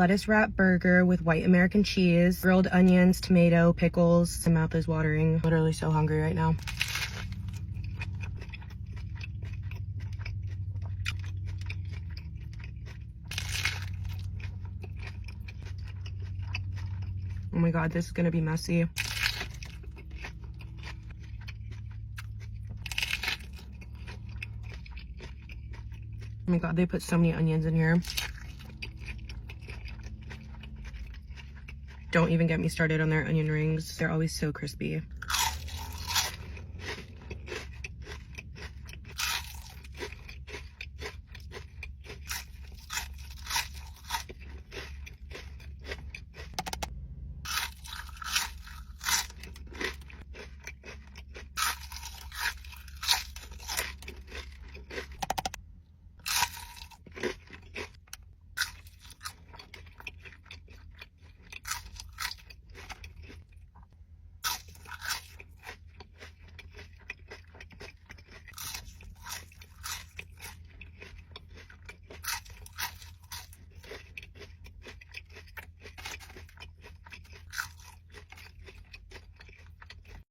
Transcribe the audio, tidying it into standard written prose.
lettuce wrap burger with white American cheese, grilled onions, tomato, pickles. My mouth is watering. Literally so hungry right now. Oh my god, this is gonna be messy. Oh my god, they put so many onions in here. Don't even get me started on their onion rings. They're always so crispy.